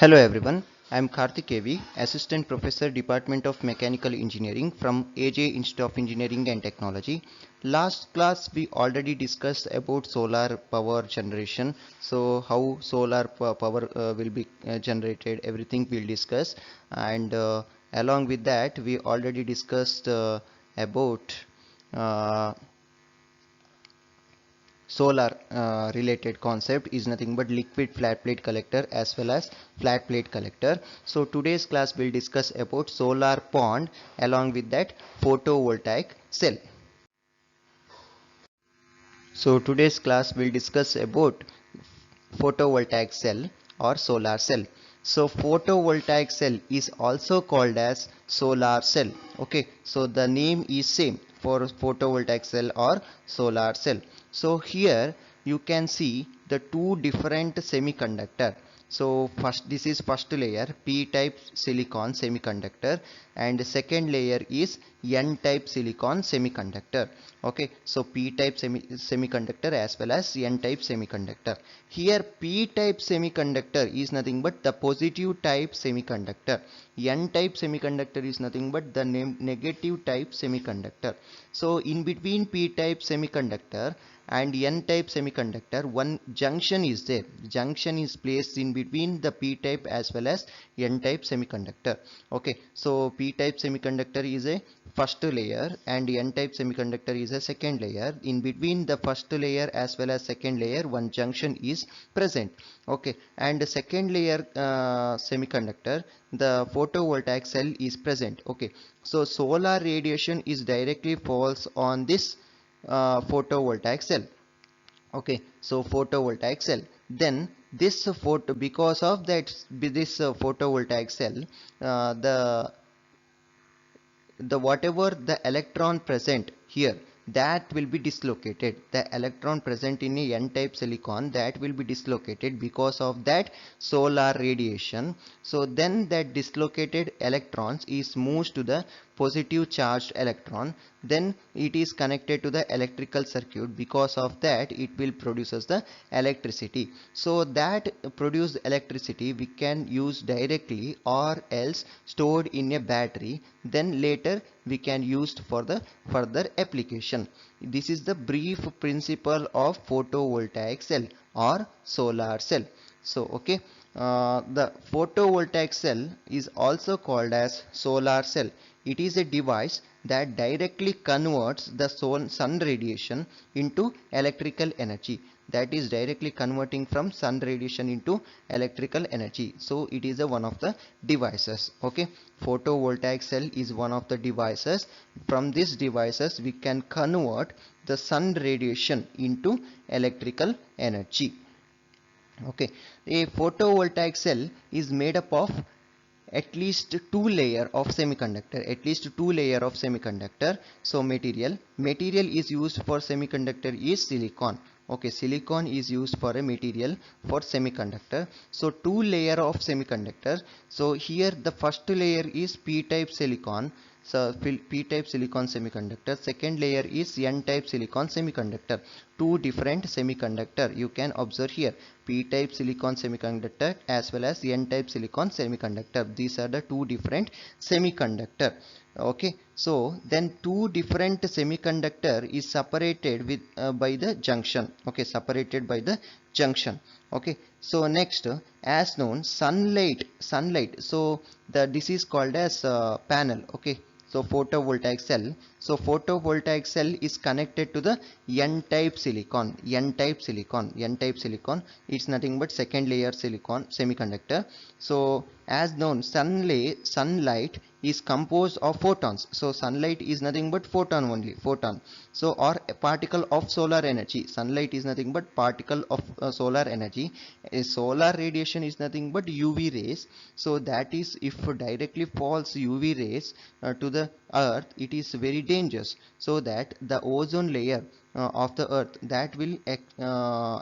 Hello everyone, I am Karthik KV, Assistant Professor, Department of Mechanical Engineering from AJ Institute of Engineering and Technology. Last class we already discussed about solar power generation. So how solar power will be generated, everything we'll discuss. And along with that we already discussed about uh, solar related concept is nothing but liquid flat plate collector as well as flat plate collector. So today's class will discuss about solar pond along with that photovoltaic cell. So today's class will discuss about photovoltaic cell or solar cell. So photovoltaic cell is also called as solar cell. Okay, so the name is same for photovoltaic cell or solar cell. So here you can see the two different semiconductor. So first, this is first layer p-type silicon semiconductor, and second layer is n-type silicon semiconductor. Okay, so p-type semiconductor as well as n-type semiconductor. Here p-type semiconductor is nothing but the positive type semiconductor. N-type semiconductor is nothing but the negative type semiconductor. So in between p-type semiconductor and n-type semiconductor, one junction is there. Junction is placed in between the p-type as well as n-type semiconductor. Okay, so p-type semiconductor is a first layer and n-type semiconductor is a second layer. In between the first layer as well as second layer, one junction is present. Okay, and the second layer semiconductor, the photovoltaic cell is present. Okay, so solar radiation is directly falls on this photovoltaic cell. Okay, so photovoltaic cell, then this photo, because of that this photovoltaic cell, the whatever the electron present here, that will be dislocated. The electron present in a n-type silicon, that will be dislocated because of that solar radiation. So then that dislocated electrons is moves to the positive charged electron, then it is connected to the electrical circuit. Because of that it will produces the electricity. So that produced electricity we can use directly or else stored in a battery, then later we can use for the further application. This is the brief principle of photovoltaic cell or solar cell. So okay, the photovoltaic cell is also called as solar cell. It is a device that directly converts the sun radiation into electrical energy. That is directly converting from sun radiation into electrical energy. So it is a one of the devices. Okay, photovoltaic cell is one of the devices. From these devices we can convert the sun radiation into electrical energy. Okay, a photovoltaic cell is made up of at least two layer of semiconductor. So material is used for semiconductor is silicon. Okay, silicon is used for a material for semiconductor. So two layer of semiconductor. So here the first layer is p-type silicon. So p-type silicon semiconductor. Second layer is n-type silicon semiconductor. Two different semiconductor you can observe here, p-type silicon semiconductor as well as n-type silicon semiconductor. These are the two different semiconductor. Okay, so then two different semiconductor is separated with by the junction. Okay, separated by the junction. Okay, so next, as known, sunlight. So this is called as panel. Okay, so photovoltaic cell. So photovoltaic cell is connected to the n-type silicon. It's nothing but second layer silicon semiconductor. So as known, sunlight is composed of photons. So sunlight is nothing but photon only, photon. So or a particle of solar energy. Sunlight is nothing but particle of solar energy. A solar radiation is nothing but UV rays. So that is, if directly falls UV rays to the earth, it is very dangerous. So that the ozone layer of the earth, that will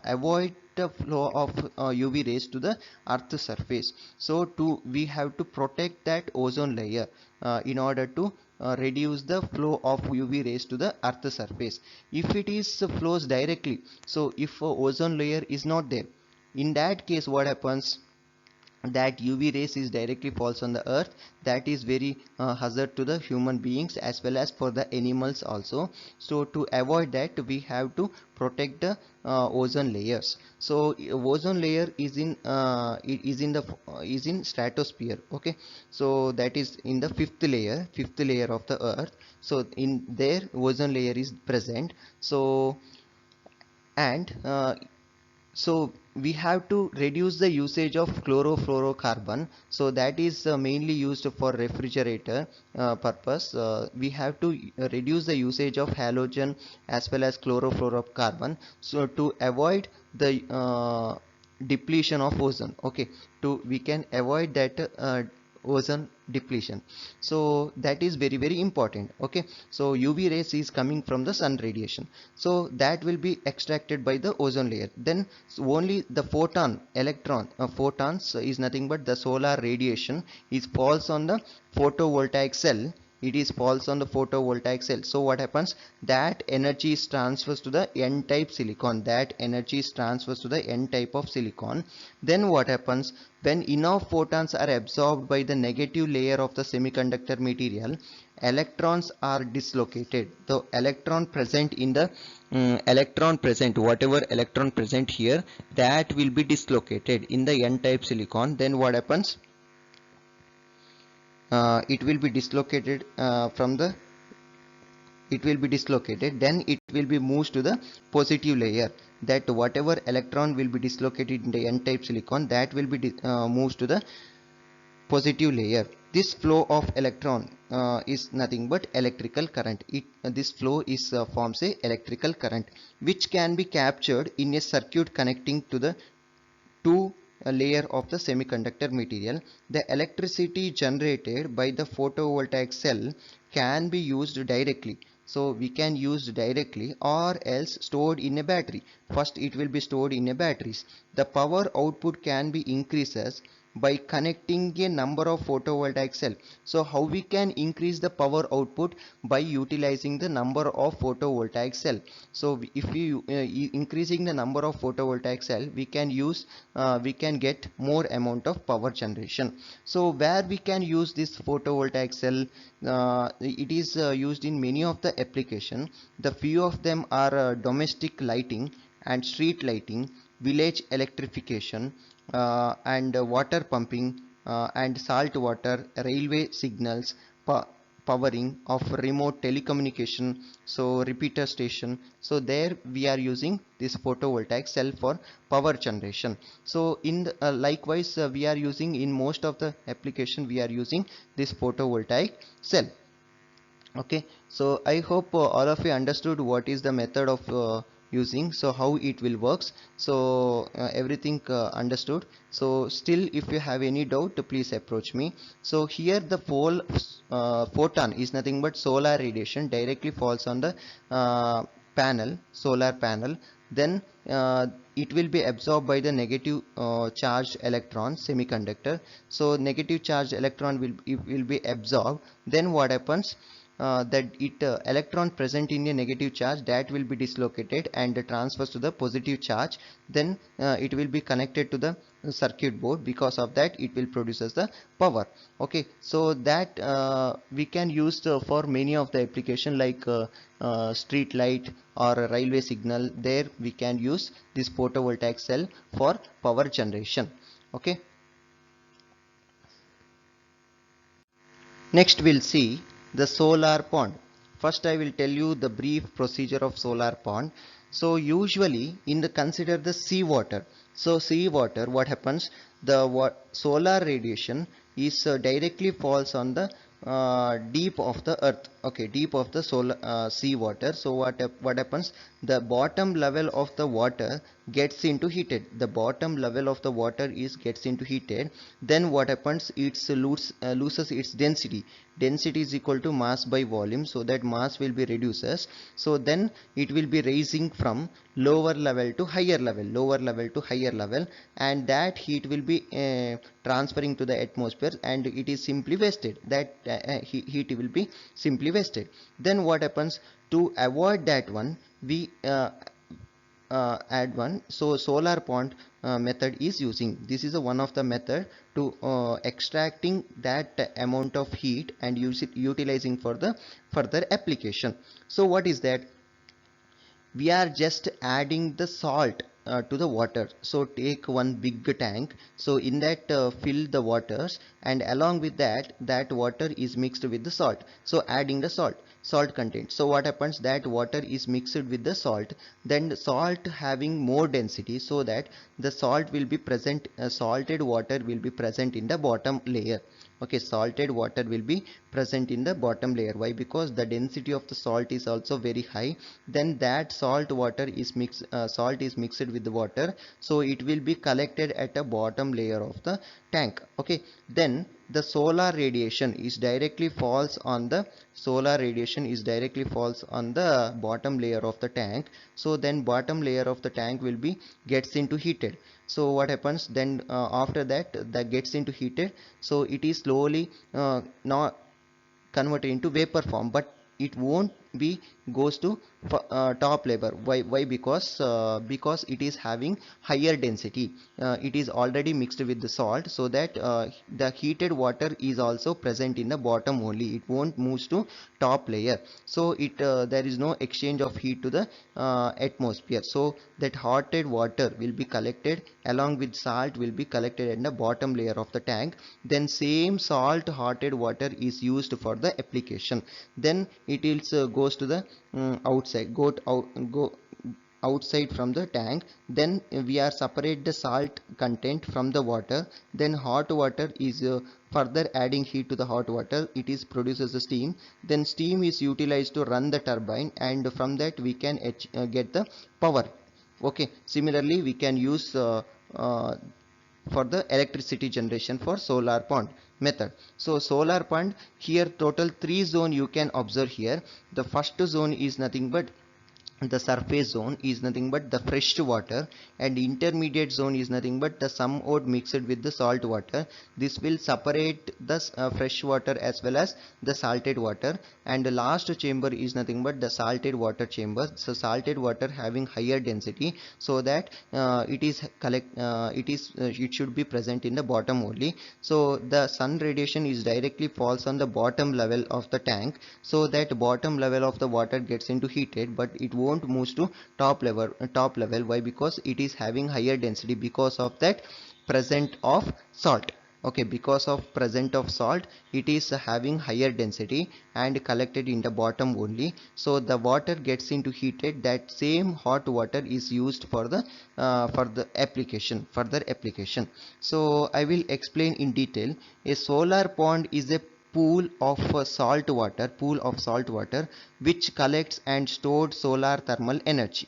avoid the flow of UV rays to the earth surface. So we have to protect that ozone layer in order to reduce the flow of UV rays to the earth surface. If it is flows directly, so if ozone layer is not there, in that case what happens, that UV rays is directly falls on the earth, that is very hazard to the human beings as well as for the animals also. So to avoid that, we have to protect the ozone layers. So ozone layer is in is in stratosphere. Okay, so that is in the fifth layer of the earth. So in there ozone layer is present. So and so we have to reduce the usage of chlorofluorocarbon. So that is mainly used for refrigerator purpose. We have to reduce the usage of halogen as well as chlorofluorocarbon, so to avoid the depletion of ozone. Okay, to we can avoid that ozone depletion. So that is very very important. Okay, so UV rays is coming from the sun radiation, so that will be extracted by the ozone layer. Then only the photons is nothing but the solar radiation is falls on the photovoltaic cell. It is falls on the photovoltaic cell. So what happens, that energy is transfers to the n type silicon, that energy is transfers to the n type of silicon. Then what happens, when enough photons are absorbed by the negative layer of the semiconductor material, electrons are dislocated. The electron present in the electron present, whatever electron present here, that will be dislocated in the n type silicon. Then what happens, it will be dislocated from the it will be dislocated, then it will be moved to the positive layer. That whatever electron will be dislocated in the n type silicon, that will be moved to the positive layer. This flow of electron is nothing but electrical current. This flow is forms a electrical current, which can be captured in a circuit connecting to the two layer of the semiconductor material. The electricity generated by the photovoltaic cell can be used directly. So we can use directly or else stored in a battery. First it will be stored in a batteries. The power output can be increases by connecting a number of photovoltaic cell. So how we can increase the power output? By utilizing the number of photovoltaic cell. So if we increasing the number of photovoltaic cell, we can get more amount of power generation. So where we can use this photovoltaic cell, it is used in many of the application. The few of them are domestic lighting and street lighting, village electrification, and water pumping, and salt water, railway signals, powering of remote telecommunication, so repeater station. So there we are using this photovoltaic cell for power generation. So in the, likewise we are using in most of the application, we are using this photovoltaic cell. Okay, so I hope all of you understood what is the method of using, so how it will works. So everything understood. So still if you have any doubt, please approach me. So here the photon is nothing but solar radiation directly falls on the solar panel. Then it will be absorbed by the negative charged electron semiconductor. So negative charged electron will be absorbed. Then what happens, that electron present in a negative charge, that will be dislocated and transfers to the positive charge. Then it will be connected to the circuit board. Because of that, it will produces the power. Okay, so that we can use for many of the application, like street light or railway signal. There we can use this photovoltaic cell for power generation. Okay, next we'll see the solar pond. First I will tell you the brief procedure of solar pond. So usually in the consider the seawater. So seawater, what happens, the solar radiation is directly falls on the deep of the earth. Okay, deep of the solar sea water. So what happens, the bottom level of the water gets into heated. The bottom level of the water is gets into heated. Then what happens, it loses its density. Density is equal to mass by volume, so that mass will be reduces. So then it will be raising from lower level to higher level, lower level to higher level, and that heat will be transferring to the atmosphere, and it is simply wasted. That heat will be simply wasted. Then what happens, to avoid that one, we add one. So solar pond method is using. This is a one of the method to extracting that amount of heat and use it utilizing for the further application. So what is that? We are just adding the salt to the water. So take one big tank, so in that fill the waters, and along with that, that water is mixed with the salt. So adding the salt content. So what happens, that water is mixed with the salt, then the salt having more density, so that the salt will be present, salted water will be present in the bottom layer. Okay, salted water will be present in the bottom layer. Why? Because the density of the salt is also very high. Then that salt is mixed with the water, so it will be collected at the bottom layer of the tank. Okay, then the solar radiation is directly falls on the bottom layer of the tank. So then bottom layer of the tank will be gets into heated. So what happens then, after that gets into heated, so it is slowly not converted into vapor form, but it won't be goes to top level. Why? Because it is having higher density. It is already mixed with the salt, so that the heated water is also present in the bottom only, it won't move to top layer. So it there is no exchange of heat to the atmosphere. So that heated water will be collected along with salt, will be collected in the bottom layer of the tank. Then same salt heated water is used for the application. Then it is goes to the go outside from the tank. Then we are separate the salt content from the water. Then hot water is further adding heat to the hot water, it is produces the steam. Then steam is utilized to run the turbine, and from that we can get the power. Okay, similarly we can use for the electricity generation for solar pond method. So solar pond, here total 3 zone you can observe here. The first zone is nothing but the surface zone is nothing but the fresh water, and intermediate zone is nothing but the somewhat mixed with the salt water. This will separate the fresh water as well as the salted water, and the last chamber is nothing but the salted water chamber. So salted water having higher density, so that it should be present in the bottom only. So the sun radiation is directly falls on the bottom level of the tank, so that bottom level of the water gets into heated, but it won't move to top level. Why? Because it is having higher density, because of that present of salt. Okay, because of present of salt, it is having higher density and collected in the bottom only. So the water gets into heated, that same hot water is used for the further application. So I will explain in detail. A solar pond is a pool of salt water which collects and stores solar thermal energy.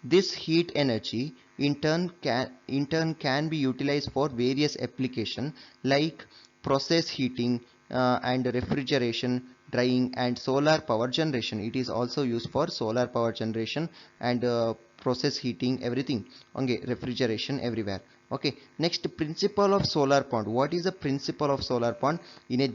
This heat energy in turn can be utilized for various applications like process heating and refrigeration, drying, and solar power generation. It is also used for solar power generation and process heating, everything. Okay, refrigeration everywhere. Okay, next, principle of solar pond. What is the principle of solar pond? In a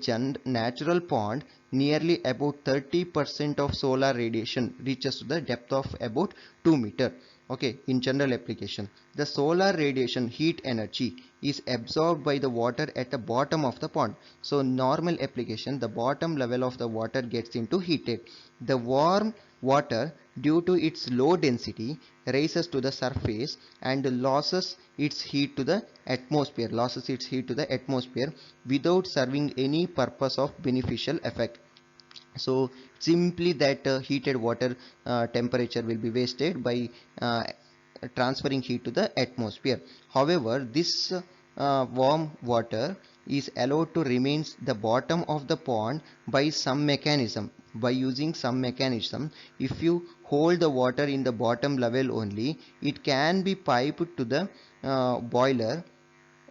natural pond, nearly about 30% of solar radiation reaches to the depth of about 2 meter. Okay, in general application, the solar radiation heat energy is absorbed by the water at the bottom of the pond. So normal application, the bottom level of the water gets into heated. The warm water, due to its low density, rises to the surface and loses its heat to the atmosphere without serving any purpose of beneficial effect. So simply that heated water temperature will be wasted by transferring heat to the atmosphere. However, this warm water is allowed to remain the bottom of the pond by some mechanism. By using some mechanism, if you hold the water in the bottom level only, it can be piped to the boiler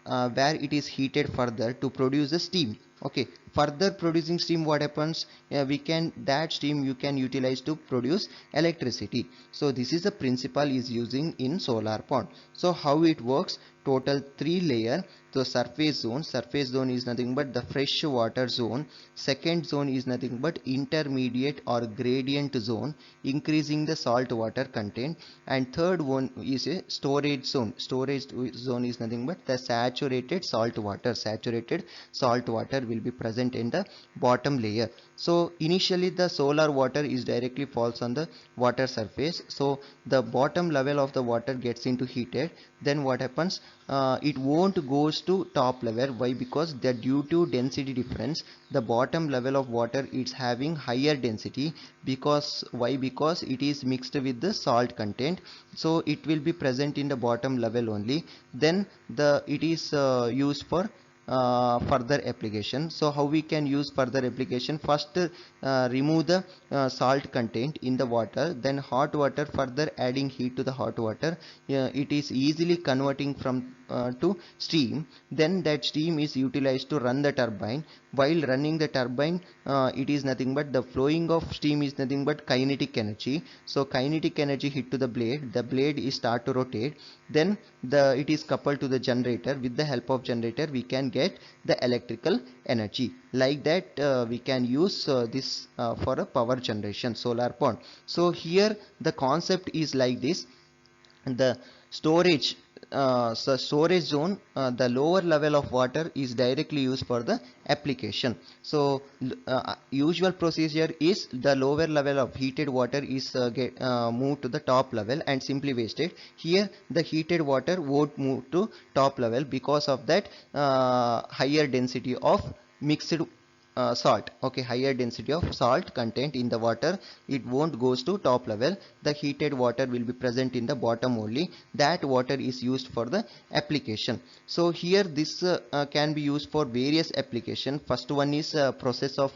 where it is heated further to produce the steam. Okay, further producing steam, what happens, we can, that steam you can utilize to produce electricity. So this is the principle is using in solar pond. So how it works, total 3 layer. So surface zone is nothing but the fresh water zone. Second zone is nothing but intermediate or gradient zone, increasing the salt water content. And third one is a storage zone. Storage zone is nothing but the saturated salt water. Saturated salt water will be present in the bottom layer. So initially the solar water is directly falls on the water surface, so the bottom level of the water gets into heated. Then what happens, it won't goes to top level. Why? Because the due to density difference, the bottom level of water is having higher density. Because why? Because it is mixed with the salt content, so it will be present in the bottom level only. Then it is used for further application. So how we can use further application, first remove the salt content in the water, then hot water, further adding heat to the hot water, it is easily converting from to steam. Then that steam is utilized to run the turbine. While running the turbine, it is nothing but the flowing of steam is nothing but kinetic energy. So kinetic energy hit to the blade is start to rotate. Then it is coupled to the generator. With the help of generator we can get the electrical energy. Like that we can use this for a power generation, solar pond. So here the concept is like this. The storage storage zone, the lower level of water is directly used for the application. So usual procedure is the lower level of heated water is moved to the top level and simply wasted. Here the heated water won't move to top level because of that higher density of mixed salt. Okay, higher density of salt content in the water, it won't goes to top level. The heated water will be present in the bottom only. That water is used for the application. So here this can be used for various application. First one is process of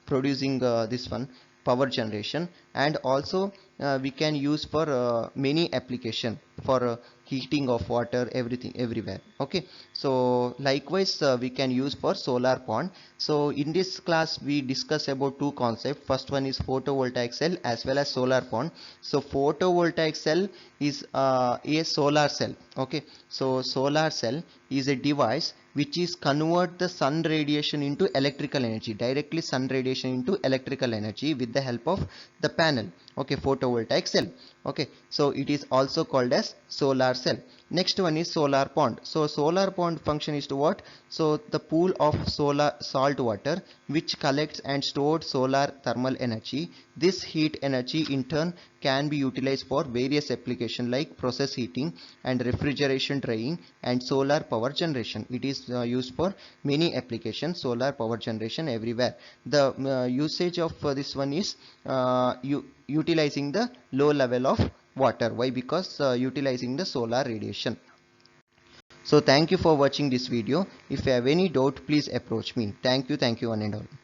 producing this one power generation, and also we can use for many application for heating of water, everything, everywhere. Okay, so likewise we can use for solar pond. So in this class we discuss about two concepts. First one is photovoltaic cell as well as solar pond. So photovoltaic cell is a solar cell. Okay, so solar cell is a device which is convert the sun radiation into electrical energy, directly sun radiation into electrical energy with the help of the panel. Okay, photovoltaic cell. Okay, so it is also called as solar cell. Next one is solar pond. So solar pond function is to what? So the pool of solar salt water which collects and stores solar thermal energy. This heat energy in turn can be utilized for various applications like process heating and refrigeration, drying, and solar power generation. It is used for many applications, solar power generation everywhere. The usage of this one is utilizing the low level of water. Why? Because utilizing the solar radiation. So thank you for watching this video. If you have any doubt, please approach me. Thank you one and all.